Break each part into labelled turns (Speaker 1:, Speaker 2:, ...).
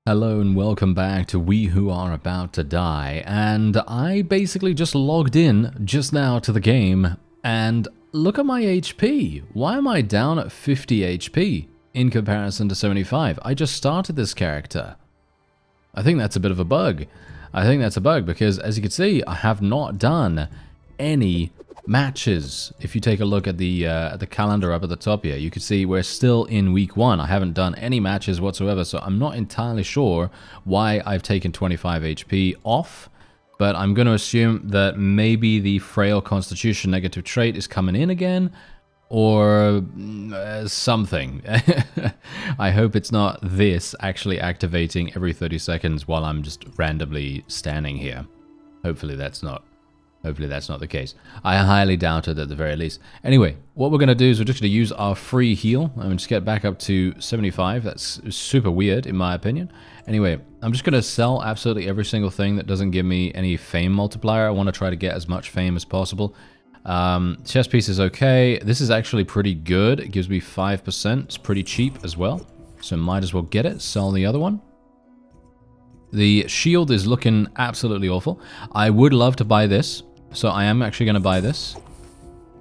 Speaker 1: Hello and welcome back to We Who Are About to Die, and I basically just logged in just now to the game, and look at my HP. Why am I down at 50 HP in comparison to 75? I just started this character. I think that's a bit of a bug. I think that's a bug because, as you can see, I have not done any matches. If you take a look at the calendar up at the top here, you can see we're still in week 1. I haven't done any matches whatsoever, so I'm not entirely sure why I've taken 25 HP off, but I'm going to assume that maybe the frail constitution negative trait is coming in again, or something. I hope it's not this actually activating every 30 seconds while I'm just randomly standing here. Hopefully that's not the case. I highly doubt it at the very least. Anyway, what we're going to do is we're just going to use our free heal and just get back up to 75. That's super weird in my opinion. Anyway, I'm just going to sell absolutely every single thing that doesn't give me any fame multiplier. I want to try to get as much fame as possible. Chess piece is okay. This is actually pretty good. It gives me 5%. It's pretty cheap as well. So might as well get it. Sell the other one. The shield is looking absolutely awful. I would love to buy this. So I am actually going to buy this.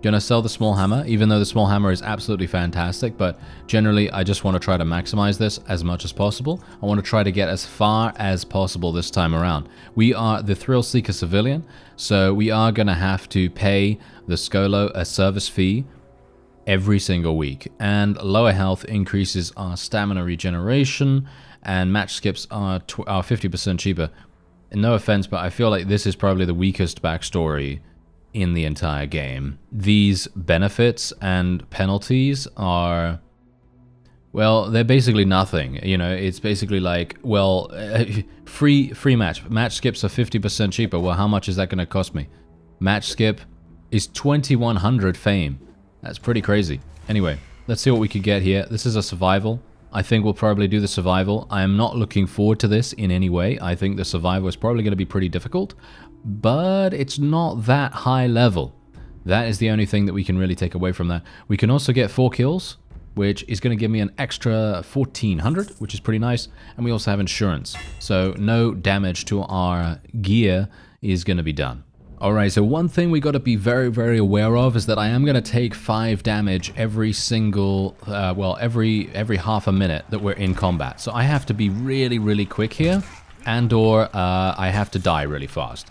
Speaker 1: Going to sell the small hammer, even though the small hammer is absolutely fantastic, but generally I just want to try to maximize this as much as possible. I want to try to get as far as possible this time around. We are the Thrill Seeker Civilian, so we are going to have to pay the Scolo a service fee every single week. And lower health increases our stamina regeneration, and match skips are 50% cheaper. No offense, but I feel like this is probably the weakest backstory in the entire game. These benefits and penalties are, well, they're basically nothing. You know, it's basically like, well, free match. Match skips are 50% cheaper. Well, how much is that going to cost me? Match skip is 2100 fame. That's pretty crazy. Anyway, let's see what we could get here. This is a survival. I think we'll probably do the survival. I am not looking forward to this in any way. I think the survival is probably going to be pretty difficult, but it's not that high level. That is the only thing that we can really take away from that. We can also get 4 kills, which is going to give me an extra 1400, which is pretty nice. And we also have insurance, so no damage to our gear is going to be done. Alright, so one thing we got to be very, very aware of is that I am going to take 5 damage every single, every half a minute that we're in combat. So I have to be really, really quick here, and or I have to die really fast.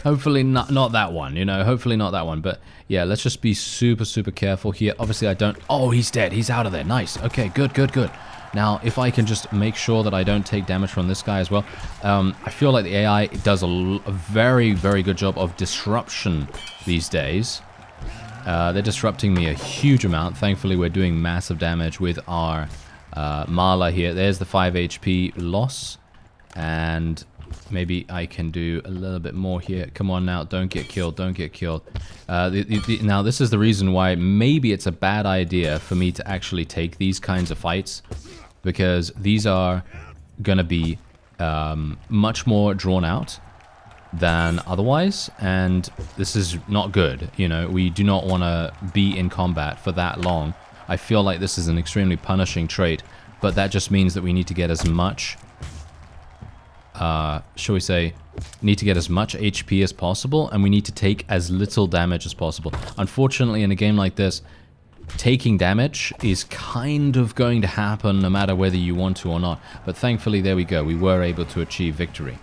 Speaker 1: Hopefully not that one, you know, hopefully not that one. But yeah, let's just be super, super careful here. Obviously I don't, oh, he's dead. He's out of there. Nice. Okay, good, good, good. Now, if I can just make sure that I don't take damage from this guy as well. I feel like the AI does a very, very good job of disruption these days. They're disrupting me a huge amount. Thankfully, we're doing massive damage with our Mala here. There's the 5 HP loss. And maybe I can do a little bit more here. Come on now, don't get killed, don't get killed. Now, this is the reason why maybe it's a bad idea for me to actually take these kinds of fights, because these are going to be much more drawn out than otherwise, and this is not good. You know, we do not want to be in combat for that long. I feel like this is an extremely punishing trait, but that just means that we need to get as much, shall we say, need to get as much HP as possible, and we need to take as little damage as possible. Unfortunately, in a game like this, taking damage is kind of going to happen no matter whether you want to or not. But thankfully, there we go. We were able to achieve victory.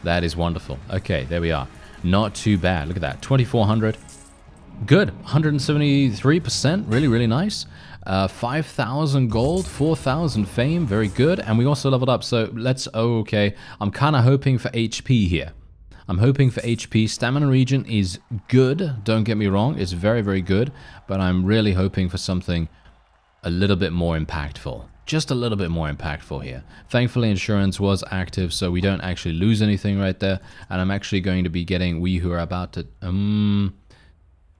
Speaker 1: That is wonderful. Okay, there we are. Not too bad. Look at that. 2400. Good. 173%. Really, really nice. 5,000 gold, 4,000 fame. Very good. And we also leveled up. So let's... Oh, okay. I'm kind of hoping for HP here. I'm hoping for HP. Stamina regen is good. Don't get me wrong. It's very, very good. But I'm really hoping for something a little bit more impactful. Just a little bit more impactful here. Thankfully, insurance was active, so we don't actually lose anything right there. And I'm actually going to be getting We Who Are About to...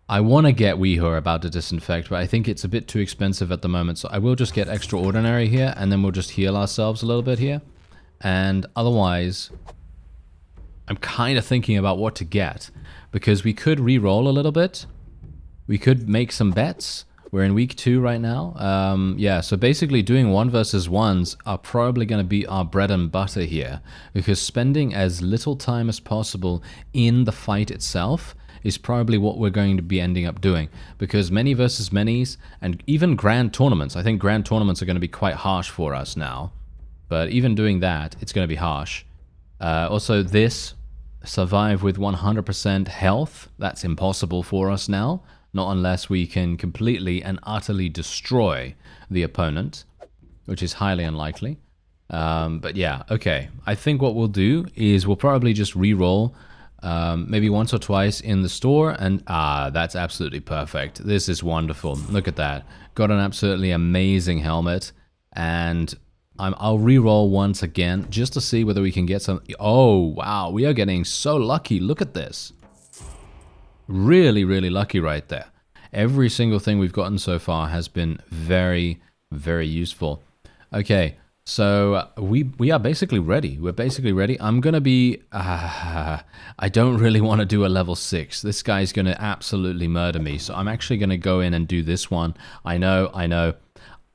Speaker 1: I want to get We Who Are About to Disinfect, but I think it's a bit too expensive at the moment. So I will just get Extraordinary here, and then we'll just heal ourselves a little bit here. And otherwise... I'm kind of thinking about what to get, because we could re-roll a little bit. We could make some bets, We're in week 2 right now. Yeah, so basically doing 1 versus 1s are probably going to be our bread and butter here, because spending as little time as possible in the fight itself is probably what we're going to be ending up doing, because many versus manys and even grand tournaments, I think grand tournaments are going to be quite harsh for us now, but even doing that, it's going to be harsh. Also, this survive with 100% health, that's impossible for us now, not unless we can completely and utterly destroy the opponent, which is highly unlikely. But yeah, okay. I think what we'll do is we'll probably just re-roll maybe once or twice in the store, and that's absolutely perfect. This is wonderful. Look at that. Got an absolutely amazing helmet, and I'll re-roll once again just to see whether we can get some. Oh, wow, we are getting so lucky. Look at this. Really, really lucky right there. Every single thing we've gotten so far has been very, very useful. Okay, so we are basically ready. We're basically ready. I'm going to be... I don't really want to do a level 6. This guy's going to absolutely murder me. So I'm actually going to go in and do this one. I know.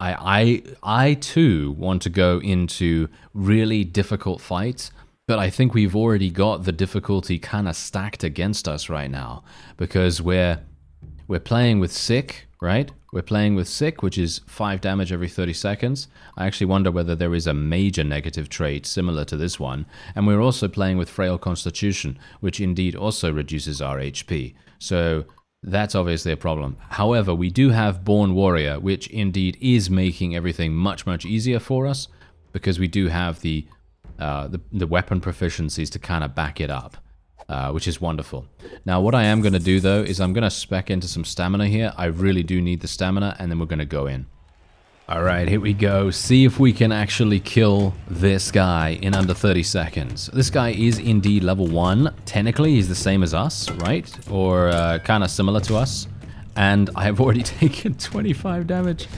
Speaker 1: I too want to go into really difficult fights, but I think we've already got the difficulty kind of stacked against us right now, because we're playing with Sick, right? We're playing with Sick, which is 5 damage every 30 seconds. I actually wonder whether there is a major negative trait similar to this one. And we're also playing with Frail Constitution, which indeed also reduces our HP. So that's obviously a problem. However, we do have Born Warrior, which indeed is making everything much, much easier for us, because we do have the weapon proficiencies to kind of back it up, which is wonderful. Now, what I am going to do, though, is I'm going to spec into some stamina here. I really do need the stamina, and then we're going to go in. Alright, here we go. See if we can actually kill this guy in under 30 seconds. This guy is indeed level 1. Technically, he's the same as us, right? Or kind of similar to us. And I have already taken 25 damage.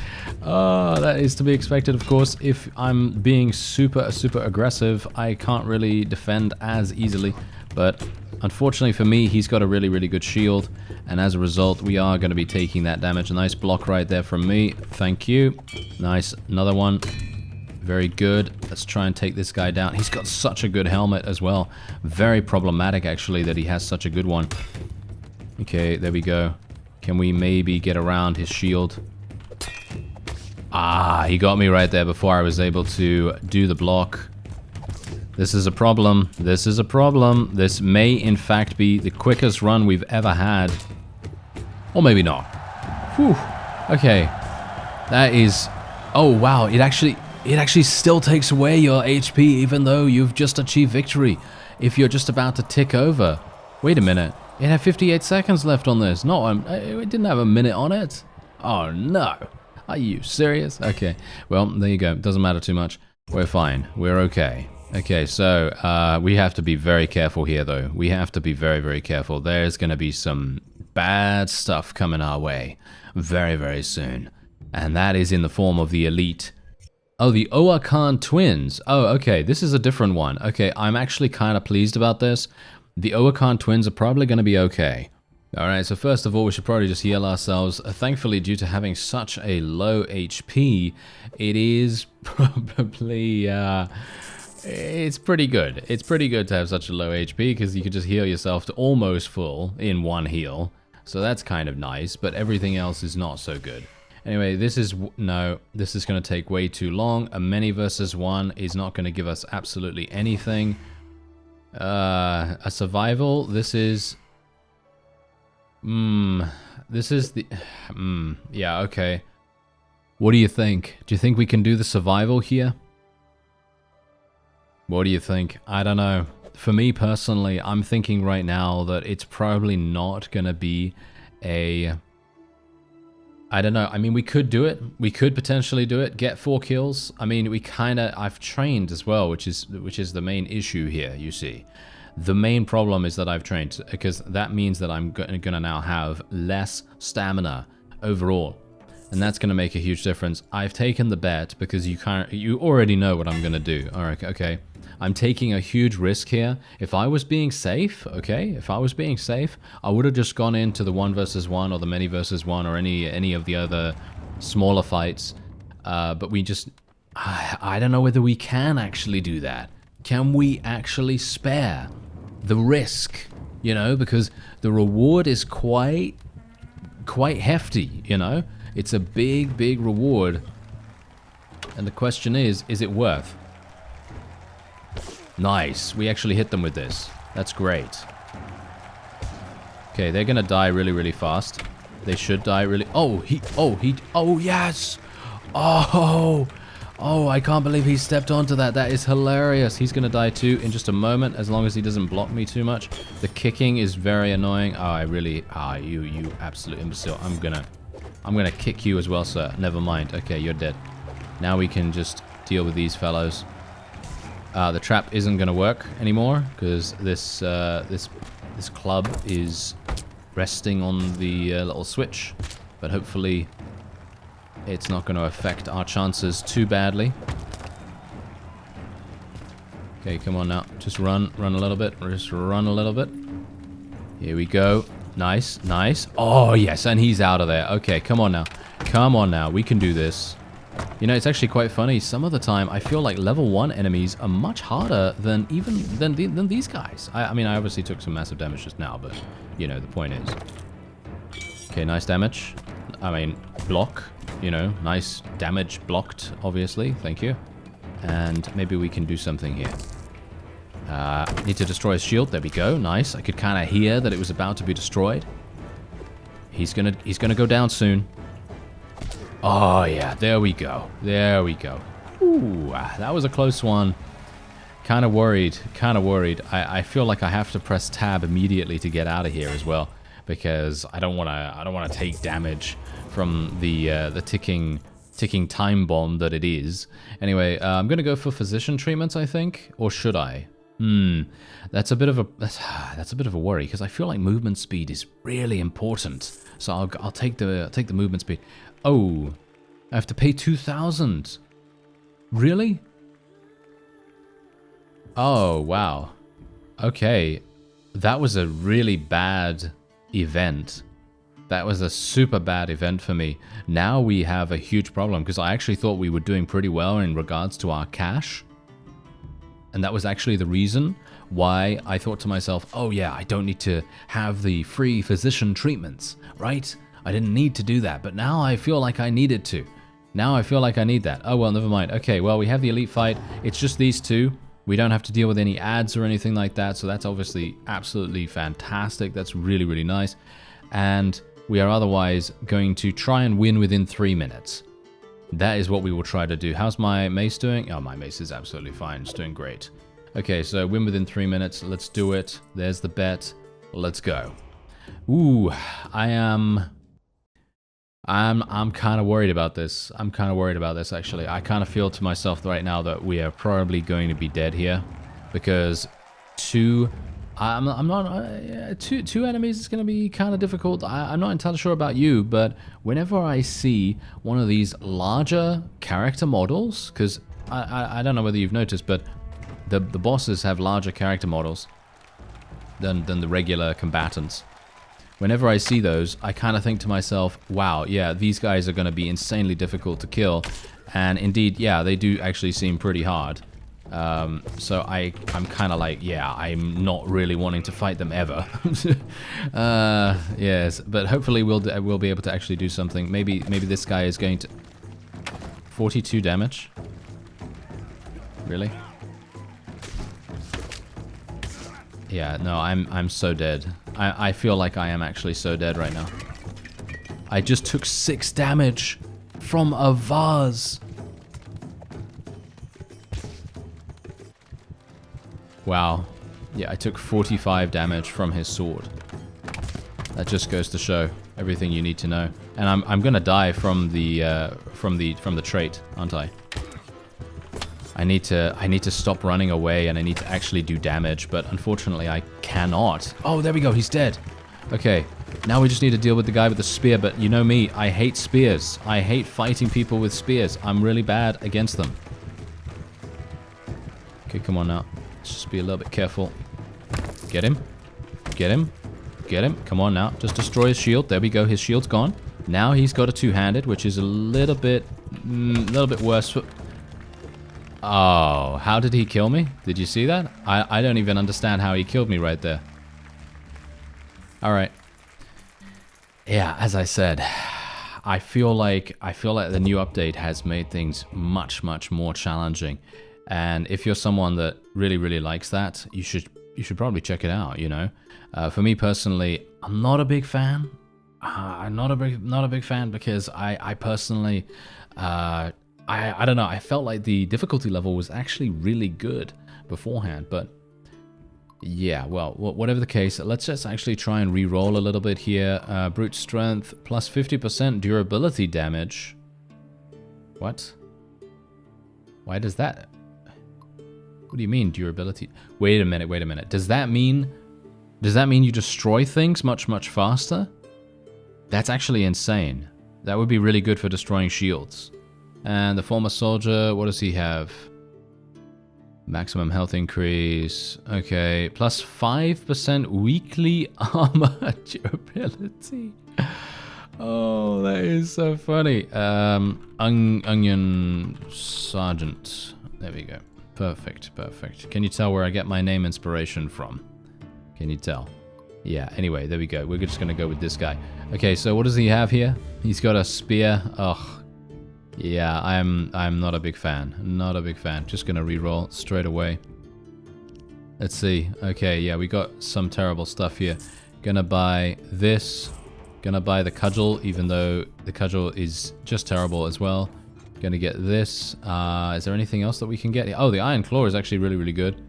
Speaker 1: Oh, that is to be expected, of course. If I'm being super, super aggressive, I can't really defend as easily. But unfortunately for me, he's got a really, really good shield. And as a result, we are going to be taking that damage. A nice block right there from me. Thank you. Nice. Another one. Very good. Let's try and take this guy down. He's got such a good helmet as well. Very problematic, actually, that he has such a good one. Okay, there we go. Can we maybe get around his shield? He got me right there before I was able to do the block. This is a problem. This is a problem. This may, in fact, be the quickest run we've ever had. Or maybe not. Whew. Okay. That is... Oh, wow. It actually still takes away your HP, even though you've just achieved victory. If you're just about to tick over. Wait a minute. It had 58 seconds left on this. No, it didn't have a minute on it. Oh, no. Are you serious? Okay. Well, there you go. Doesn't matter too much. We're fine. We're okay. Okay, so we have to be very careful here, though. We have to be very, very careful. There's going to be some bad stuff coming our way very, very soon. And that is in the form of the elite. Oh, the Oakan twins. Oh, okay. This is a different one. Okay, I'm actually kind of pleased about this. The Oakan twins are probably going to be okay. Alright, so first of all, we should probably just heal ourselves. Thankfully, due to having such a low HP, it is probably... it's pretty good. It's pretty good to have such a low HP, because you can just heal yourself to almost full in one heal. So that's kind of nice, but everything else is not so good. Anyway, this is... No, this is going to take way too long. A many versus one is not going to give us absolutely anything. A survival, this is... This is the... yeah, okay. What do you think? Do you think we can do the survival here? What do you think? I don't know. For me personally, I'm thinking right now that it's probably not gonna be a... I don't know. I mean, we could do it. We could potentially do it. Get 4 kills. I mean, we kind of... I've trained as well, which is the main issue here, you see. The main problem is that I've trained, because that means that I'm going to now have less stamina overall. And that's going to make a huge difference. I've taken the bet because you already know what I'm going to do. All right, okay. I'm taking a huge risk here. If I was being safe, okay, if I was being safe, I would have just gone into the 1 versus 1 or the many versus 1 or any of the other smaller fights. But we just... I don't know whether we can actually do that. Can we actually spare the risk? You know, because the reward is quite hefty, you know? It's a big, big reward. And the question is it worth? Nice. We actually hit them with this. That's great. Okay, they're gonna die really, really fast. They should die really... Oh, yes! Oh, I can't believe he stepped onto that. That is hilarious. He's gonna die too in just a moment, as long as he doesn't block me too much. The kicking is very annoying. Oh, I really... you absolute imbecile. I'm gonna kick you as well, sir. Never mind. Okay, you're dead. Now we can just deal with these fellows. The trap isn't going to work anymore because this club is resting on the little switch, but hopefully it's not going to affect our chances too badly. Okay, come on now. Just run a little bit. Just run a little bit. Here we go. Nice, nice. Oh, yes, and he's out of there. Okay, come on now. Come on now. We can do this. You know, it's actually quite funny. Some of the time, I feel like level 1 enemies are much harder than than these guys. I mean, I obviously took some massive damage just now, but, you know, the point is. Okay, nice damage. I mean, block. You know, nice damage blocked, obviously. Thank you. And maybe we can do something here. Need to destroy his shield. There we go. Nice. I could kind of hear that it was about to be destroyed. He's gonna go down soon. Oh, yeah, there we go. There we go. Ooh, that was a close one. Kind of worried. I feel like I have to press tab immediately to get out of here as well, because I don't want to take damage from the ticking time bomb that it is. Anyway, I'm going to go for physician treatments, I think, or should I? That's a bit of a worry, because I feel like movement speed is really important. So I'll take the movement speed. Oh, I have to pay 2,000. Really? Oh, wow. Okay. That was a really bad event. That was a super bad event for me. Now we have a huge problem, because I actually thought we were doing pretty well in regards to our cash. And that was actually the reason why I thought to myself, oh yeah, I don't need to have the free physician treatments, right? I didn't need to do that, but now I feel like I needed to. Now I feel like I need that. Oh, well, never mind. Okay, well, we have the elite fight. It's just these two. We don't have to deal with any ads or anything like that, so that's obviously absolutely fantastic. That's really, really nice. And we are otherwise going to try and win within 3 minutes. That is what we will try to do. How's my mace doing? Oh, my mace is absolutely fine. It's doing great. Okay, so win within 3 minutes. Let's do it. There's the bet. Let's go. Ooh, I'm kind of worried about this. I'm kind of worried about this, actually. I kind of feel to myself right now that we are probably going to be dead here, because two enemies is going to be kind of difficult. I'm not entirely sure about you, but whenever I see one of these larger character models, because I don't know whether you've noticed, but the bosses have larger character models than the regular combatants. Whenever I see those, I kind of think to myself, wow, yeah, these guys are going to be insanely difficult to kill. And indeed, yeah, they do actually seem pretty hard. So I'm kind of like, yeah, I'm not really wanting to fight them ever. Yes, but hopefully we'll be able to actually do something. Maybe this guy is going to... 42 damage? Really? Yeah, no, I'm so dead. I feel like I am actually so dead right now. I just took 6 damage from a vase. Wow. Yeah, I took 45 damage from his sword. That just goes to show everything you need to know. And I'm gonna die from the trait, aren't I? I need to stop running away, and I need to actually do damage, but unfortunately I cannot. Oh, there we go, he's dead. Okay, now we just need to deal with the guy with the spear, but you know me, I hate spears. I hate fighting people with spears. I'm really bad against them. Okay, come on now. Let's just be a little bit careful. Get him. Get him. Get him. Come on now. Just destroy his shield. There we go. His shield's gone. Now he's got a two-handed, which is a little bit worse for... Oh, how did he kill me? Did you see that? I don't even understand how he killed me right there. Alright. Yeah, as I said, I feel like the new update has made things much, much more challenging. And if you're someone that really, really likes that, you should probably check it out, you know? For me personally, I'm not a big fan. I'm not a big fan because I personally... I don't know, I felt like the difficulty level was actually really good beforehand, but yeah, well, whatever the case, let's just actually try and re-roll a little bit here. Brute strength plus 50% durability damage. What? Why does that? What do you mean durability? Wait a minute. Does that mean you destroy things much, much faster? That's actually insane. That would be really good for destroying shields. And the former soldier, what does he have? Maximum health increase. Okay, plus 5% weekly armor durability. Oh, that is so funny. Onion Sergeant. There we go. Perfect. Can you tell where I get my name inspiration from? Can you tell? Yeah, anyway, there we go. We're just going to go with this guy. Okay, so what does he have here? He's got a spear. Ugh. Yeah, I'm not a big fan. Not a big fan. Just gonna re-roll straight away. Let's see. Okay, yeah, we got some terrible stuff here. Gonna buy this. Gonna buy the cudgel, even though the cudgel is just terrible as well. Gonna get this. Is there anything else that we can get? Oh, the iron claw is actually really, really good.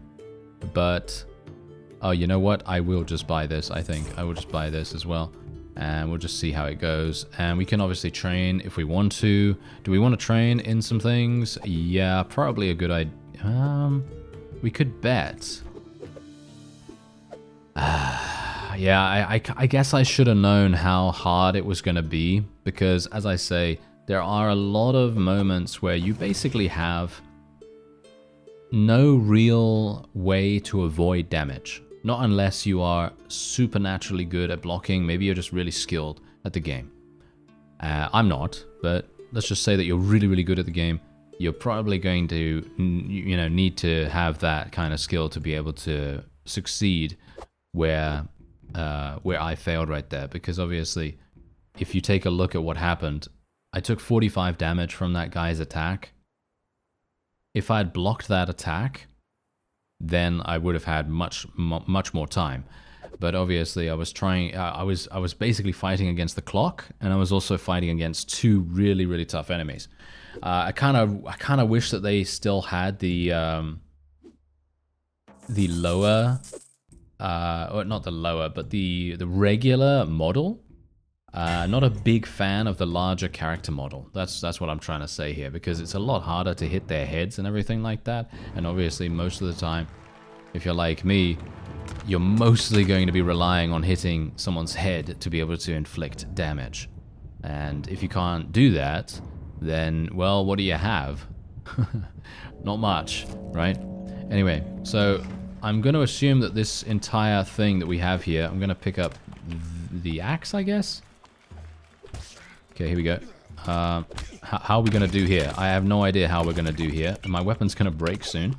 Speaker 1: But, oh, you know what? I will just buy this, I think. I will just buy this as well. And we'll just see how it goes. And we can obviously train if we want to. Do we want to train in some things? Yeah, probably a good idea. We could bet. Yeah, I guess I should have known how hard it was going to be. Because, as I say, there are a lot of moments where you basically have no real way to avoid damage. Not unless you are supernaturally good at blocking. Maybe you're just really skilled at the game. I'm not, but let's just say that you're really, really good at the game. You're probably going to, need to have that kind of skill to be able to succeed where I failed right there. Because obviously, if you take a look at what happened, I took 45 damage from that guy's attack. If I had blocked that attack, then I would have had much more time. But obviously I was trying, I was basically fighting against the clock, and I was also fighting against two really, really tough enemies. I kind of wish that they still had the lower, or not the lower, but the regular model. Not a big fan of the larger character model. That's what I'm trying to say here, because it's a lot harder to hit their heads and everything like that. And obviously, most of the time, if you're like me, you're mostly going to be relying on hitting someone's head to be able to inflict damage. And if you can't do that, then, well, what do you have? Not much, right? Anyway, so I'm going to assume that this entire thing that we have here, I'm going to pick up the axe, I guess? Okay, here we go. How are we going to do here? I have no idea how we're going to do here. My weapon's going to break soon.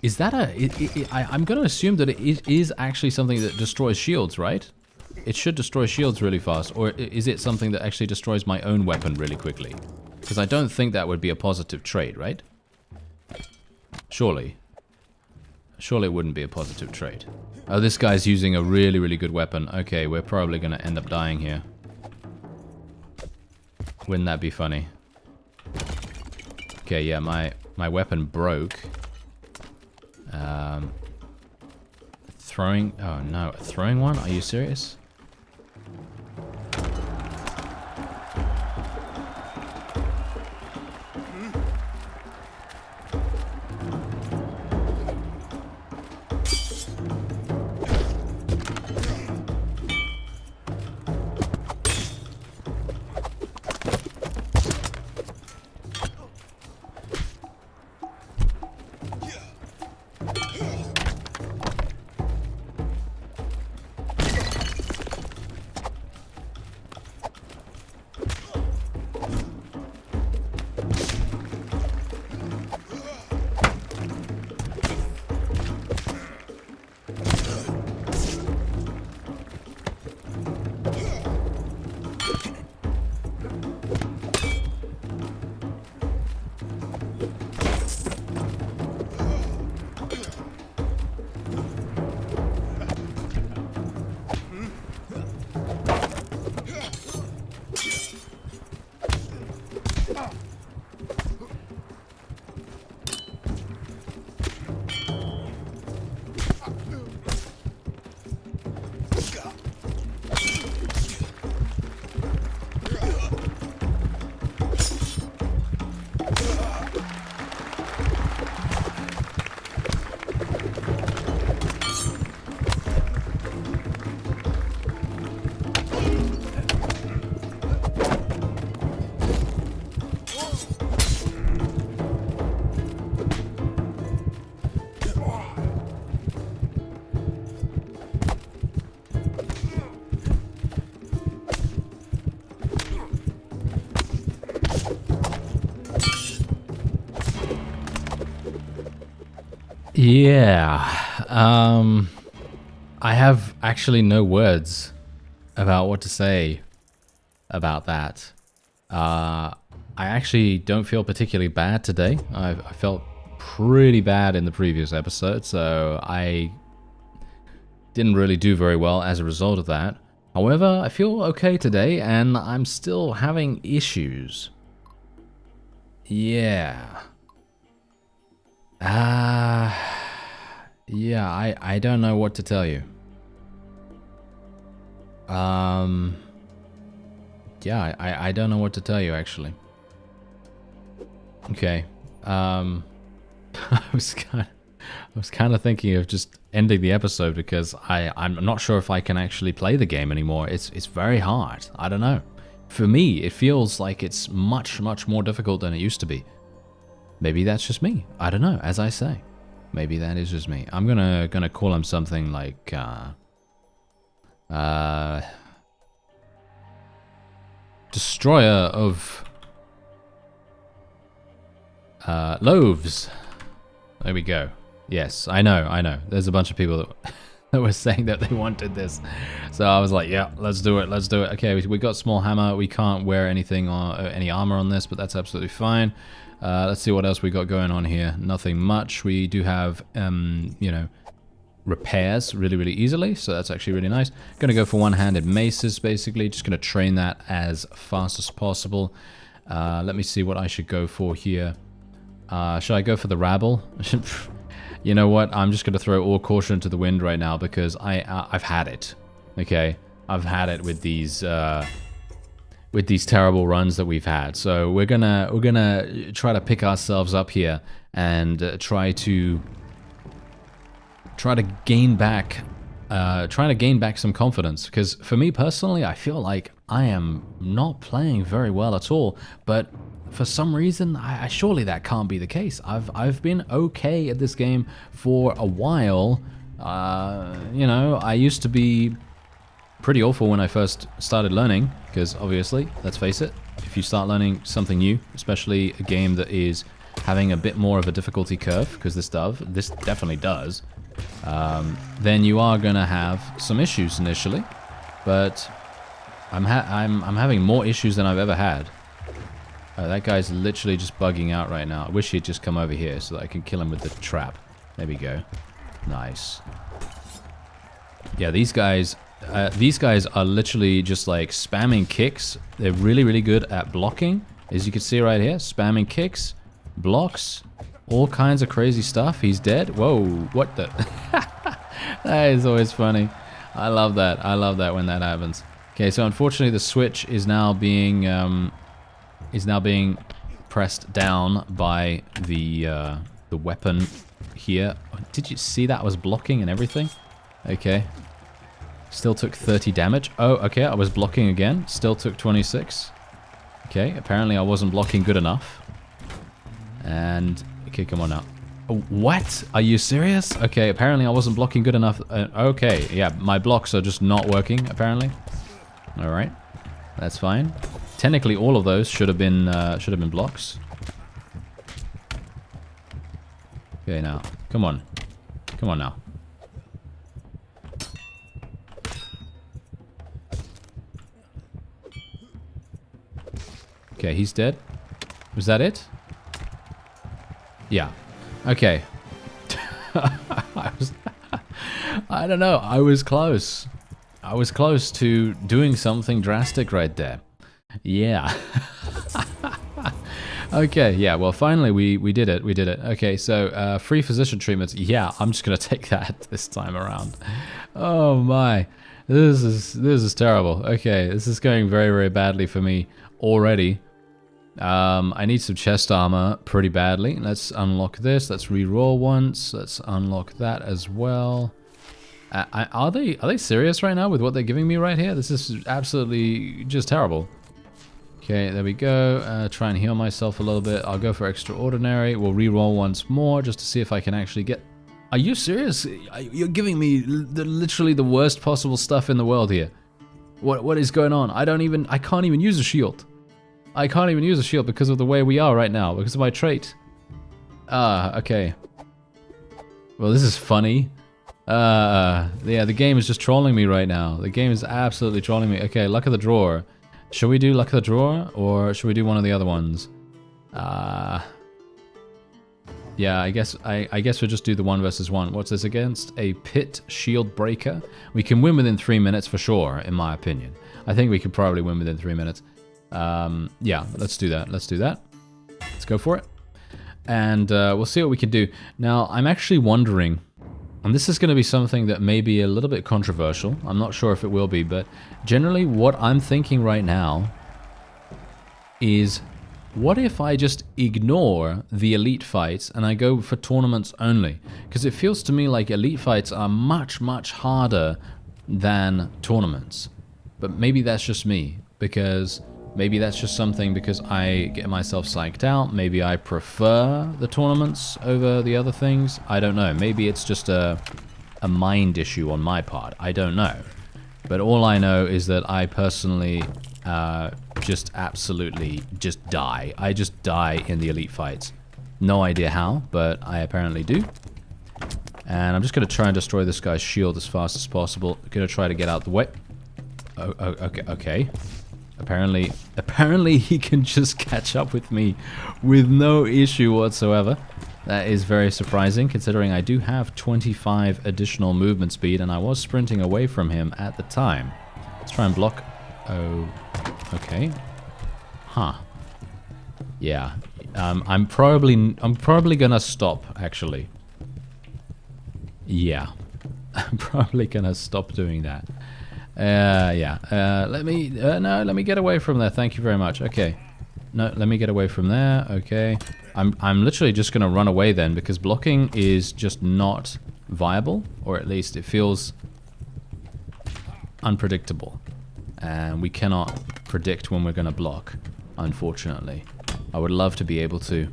Speaker 1: Is that I'm going to assume that it is actually something that destroys shields, right? It should destroy shields really fast. Or is it something that actually destroys my own weapon really quickly? Because I don't think that would be a positive trait, right? Surely. Surely it wouldn't be a positive trait. Oh, this guy's using a really, really good weapon. Okay, we're probably going to end up dying here. Wouldn't that be funny? Okay, yeah, my weapon broke. Throwing... Oh, no. Throwing one? Are you serious? Yeah. I have actually no words about what to say about that. I actually don't feel particularly bad today. I felt pretty bad in the previous episode, so I didn't really do very well as a result of that. However, I feel okay today, and I'm still having issues. Yeah. Yeah, I don't know what to tell you. Yeah, I don't know what to tell you, actually. Okay. I was kind of thinking of just ending the episode because I'm not sure if I can actually play the game anymore. It's very hard. I don't know. For me, it feels like it's much more difficult than it used to be. Maybe that's just me. I don't know. As I say, maybe that is just me. I'm gonna call him something like destroyer of loaves. There we go. Yes, I know. There's a bunch of people that were saying that they wanted this. So I was like, yeah, let's do it. Okay, we got small hammer. We can't wear anything or any armor on this, but that's absolutely fine. Let's see what else we got going on here. Nothing much. We do have, you know, repairs really easily, so that's actually really nice. Gonna go for one-handed maces, basically. Just gonna train that as fast as possible. Let me see what I should go for here. Should I go for the rabble? You know what? I'm just gonna throw all caution to the wind right now because I've had it. Okay, I've had it with these terrible runs that we've had. So we're gonna try to pick ourselves up here and try to gain back some confidence, because for me personally, I feel like I am not playing very well at all, but for some reason, surely that can't be the case. I've been okay at this game for a while. You know, I used to be pretty awful when I first started learning, because obviously, let's face it, if you start learning something new, especially a game that is having a bit more of a difficulty curve, because this definitely does, then you are gonna have some issues initially. But I'm having more issues than I've ever had. That guy's literally just bugging out right now. I wish he'd just come over here so that I can kill him with the trap. There we go. Nice. Yeah, these guys are literally just like spamming kicks. They're really good at blocking, as you can see right here. Spamming kicks, blocks, all kinds of crazy stuff. He's dead. Whoa, what the? That is always funny. I love that. I love that when that happens. Okay, so unfortunately the switch is now being pressed down by the weapon here. Did you see that? I was blocking and everything. Okay. Still took 30 damage. Oh, okay, I was blocking again. Still took 26. Okay, apparently I wasn't blocking good enough. And, okay, come on now. Oh, what? Are you serious? Okay, apparently I wasn't blocking good enough. Okay, yeah, my blocks are just not working, apparently. Alright, that's fine. Technically, all of those should have been blocks. Okay, now, come on. Come on now. Okay, he's dead. Was that it? Yeah. Okay. I don't know. I was close. I was close to doing something drastic right there. Yeah. Okay, yeah, well, finally we did it. We did it. Okay, so free physician treatments. Yeah, I'm just going to take that this time around. Oh, my. This is terrible. Okay, this is going very badly for me already. I need some chest armor pretty badly. Let's unlock this. Let's re-roll once. Let's unlock that as well. Are they serious right now with what they're giving me right here? This is absolutely just terrible. Okay, there we go. Try and heal myself a little bit. I'll go for extraordinary. We'll re-roll once more just to see if I can actually get... Are you serious? You're giving me literally the worst possible stuff in the world here. What is going on? I can't even use a shield. I can't even use a shield because of the way we are right now, because of my trait. Ah, okay. Well, this is funny. Yeah, the game is just trolling me right now. The game is absolutely trolling me. Okay, luck of the drawer. Should we do luck of the drawer, or should we do one of the other ones? Yeah, I guess we'll just do the 1 versus 1. What's this against? A pit shield breaker. We can win within 3 minutes for sure, in my opinion. I think we could probably win within 3 minutes. Yeah, let's do that. Let's do that. Let's go for it. And we'll see what we can do. Now, I'm actually wondering, and this is going to be something that may be a little bit controversial. I'm not sure if it will be, but generally what I'm thinking right now is, what if I just ignore the elite fights and I go for tournaments only? Because it feels to me like elite fights are much, much harder than tournaments. But maybe that's just me, because maybe that's just something because I get myself psyched out. Maybe I prefer the tournaments over the other things. I don't know. Maybe it's just a mind issue on my part. I don't know. But all I know is that I personally just absolutely just die. I just die in the elite fights. No idea how, but I apparently do. And I'm just going to try and destroy this guy's shield as fast as possible. Going to try to get out the way. Oh, okay. Apparently he can just catch up with me with no issue whatsoever. That is very surprising, considering I do have 25 additional movement speed, and I was sprinting away from him at the time. Let's try and block. Oh, okay. Huh. Yeah. I'm probably gonna stop, actually. Yeah. I'm probably gonna stop doing that. Yeah. Let me get away from there. Thank you very much. Okay. No, let me get away from there. Okay. I'm literally just gonna run away then, because blocking is just not viable, or at least it feels unpredictable. And we cannot predict when we're gonna block, unfortunately. I would love to be able to.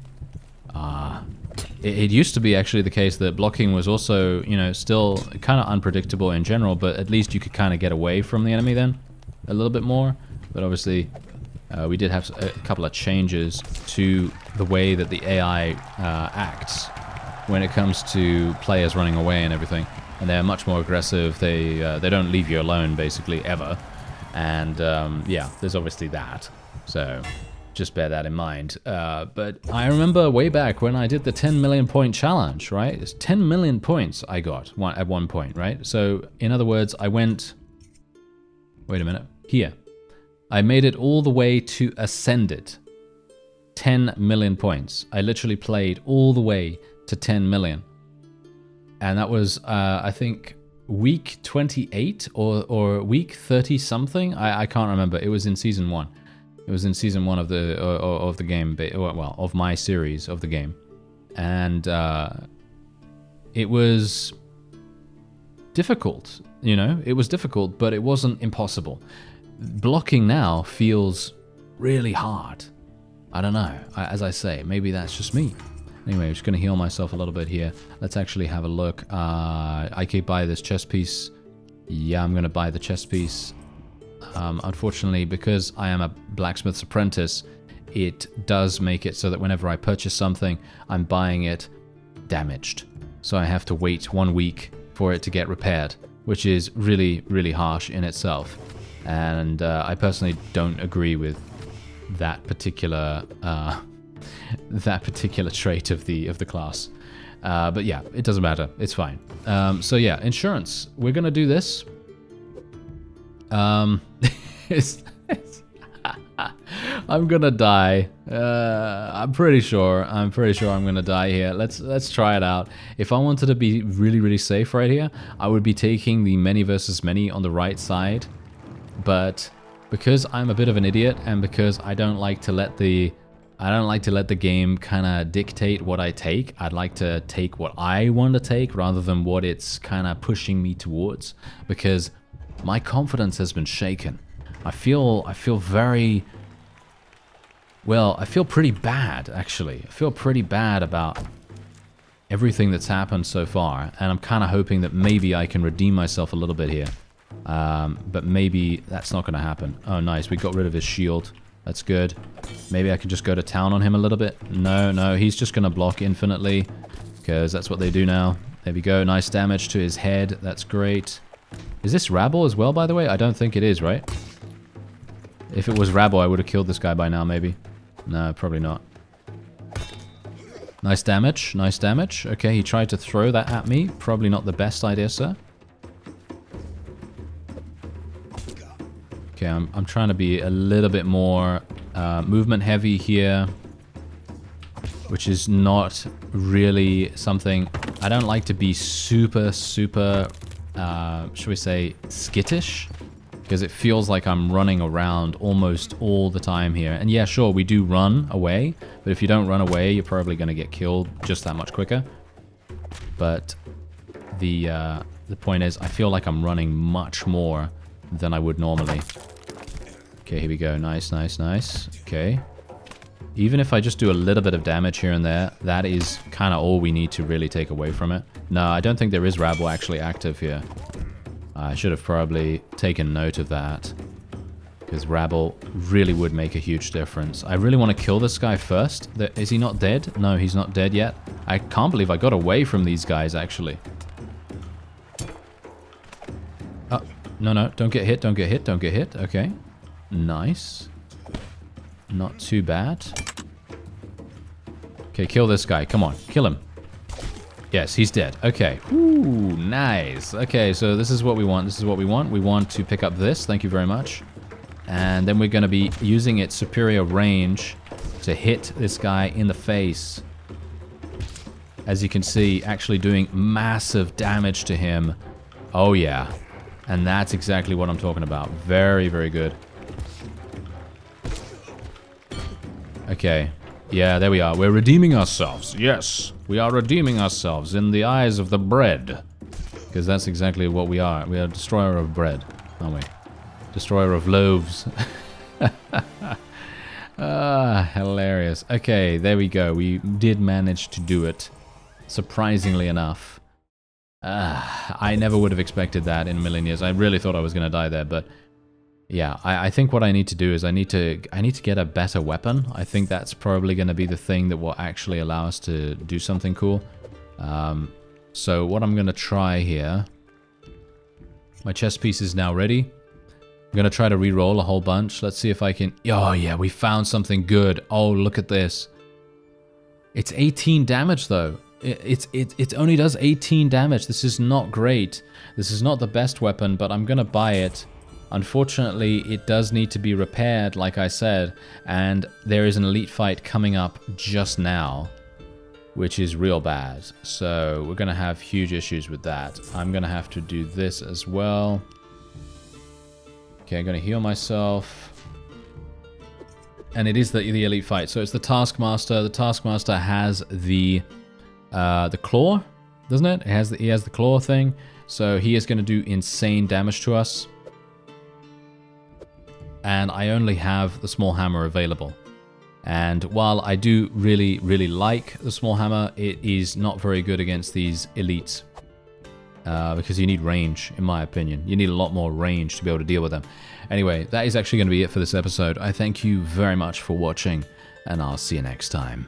Speaker 1: It used to be actually the case that blocking was also, you know, still kind of unpredictable in general, but at least you could kind of get away from the enemy then a little bit more. But obviously, we did have a couple of changes to the way that the AI acts when it comes to players running away and everything. And they're much more aggressive. They don't leave you alone, basically, ever. And yeah, there's obviously that. So just bear that in mind. But I remember way back when I did the 10 million point challenge, right? It's 10 million points I got at one point, right? So in other words, I went... Wait a minute. Here. I made it all the way to Ascended. 10 million points. I literally played all the way to 10 million. And that was, I think, week 28 or week 30 something. I can't remember. It was in season 1. It was in season 1 of the game, well, of my series of the game. And it was difficult, you know? It was difficult, but it wasn't impossible. Blocking now feels really hard. I don't know. As I say, maybe that's just me. Anyway, I'm just going to heal myself a little bit here. Let's actually have a look. I could buy this chest piece. Yeah, I'm going to buy the chest piece. Unfortunately, because I am a blacksmith's apprentice, it does make it so that whenever I purchase something, I'm buying it damaged. So I have to wait 1 week for it to get repaired, which is really, really harsh in itself. And I personally don't agree with that particular trait of the class. But yeah, it doesn't matter. It's fine. So yeah, insurance. We're gonna do this. I'm gonna die. I'm pretty sure I'm gonna die here. Let's try it out. If I wanted to be really, really safe right here, I would be taking the many versus many on the right side. But because I'm a bit of an idiot, and because I don't like to let the game kind of dictate what I take. I'd like to take what I want to take rather than what it's kind of pushing me towards, because my confidence has been shaken. I feel very... Well, I feel pretty bad, actually. I feel pretty bad about everything that's happened so far, and I'm kind of hoping that maybe I can redeem myself a little bit here. But maybe that's not going to happen. Oh, nice. We got rid of his shield. That's good. Maybe I can just go to town on him a little bit. No, he's just going to block infinitely, because that's what they do now. There we go. Nice damage to his head. That's great. Is this rabble as well, by the way? I don't think it is, right? If it was rabble, I would have killed this guy by now, maybe. No, probably not. Nice damage. Nice damage. Okay, he tried to throw that at me. Probably not the best idea, sir. Okay, I'm trying to be a little bit more movement heavy here, which is not really something... I don't like to be super, should we say, skittish? Because it feels like I'm running around almost all the time here. And yeah, sure, we do run away, but if you don't run away, you're probably going to get killed just that much quicker. But the point is, I feel like I'm running much more than I would normally. Okay, here we go. Nice, nice, nice. Okay. Even if I just do a little bit of damage here and there, that is kind of all we need to really take away from it. No, I don't think there is rabble actually active here. I should have probably taken note of that, because rabble really would make a huge difference. I really want to kill this guy first. Is he not dead? No, he's not dead yet. I can't believe I got away from these guys, actually. No, no, don't get hit, don't get hit, don't get hit. Okay. Nice. Not too bad. Okay, kill this guy. Come on, kill him. Yes, he's dead. Okay. Ooh, nice. Okay, so this is what we want. This is what we want. We want to pick up this. Thank you very much. And then we're going to be using its superior range to hit this guy in the face. As you can see, actually doing massive damage to him. Oh, yeah. And that's exactly what I'm talking about. Very, very good. Okay. Yeah, there we are. We're redeeming ourselves. Yes, we are redeeming ourselves in the eyes of the bread. Because that's exactly what we are. We are a destroyer of bread, aren't we? Destroyer of loaves. Hilarious. Okay, there we go. We did manage to do it. Surprisingly enough. I never would have expected that in a million years. I really thought I was going to die there, but... yeah, I think what I need to do is I need to get a better weapon. I think that's probably going to be the thing that will actually allow us to do something cool. So what I'm going to try here... my chess piece is now ready. I'm going to try to re-roll a whole bunch. Let's see if I can... oh yeah, we found something good. Oh, look at this. It's 18 damage though. It only does 18 damage. This is not great. This is not the best weapon, but I'm going to buy it. Unfortunately, it does need to be repaired, like I said, and there is an elite fight coming up just now, which is real bad. So we're going to have huge issues with that. I'm going to have to do this as well. Okay, I'm going to heal myself. And it is the elite fight. So it's the Taskmaster. The Taskmaster has the claw, doesn't it? He has the claw thing. So he is going to do insane damage to us. And I only have the small hammer available. And while I do really, really like the small hammer, it is not very good against these elites. Because you need range, in my opinion. You need a lot more range to be able to deal with them. Anyway, that is actually going to be it for this episode. I thank you very much for watching, and I'll see you next time.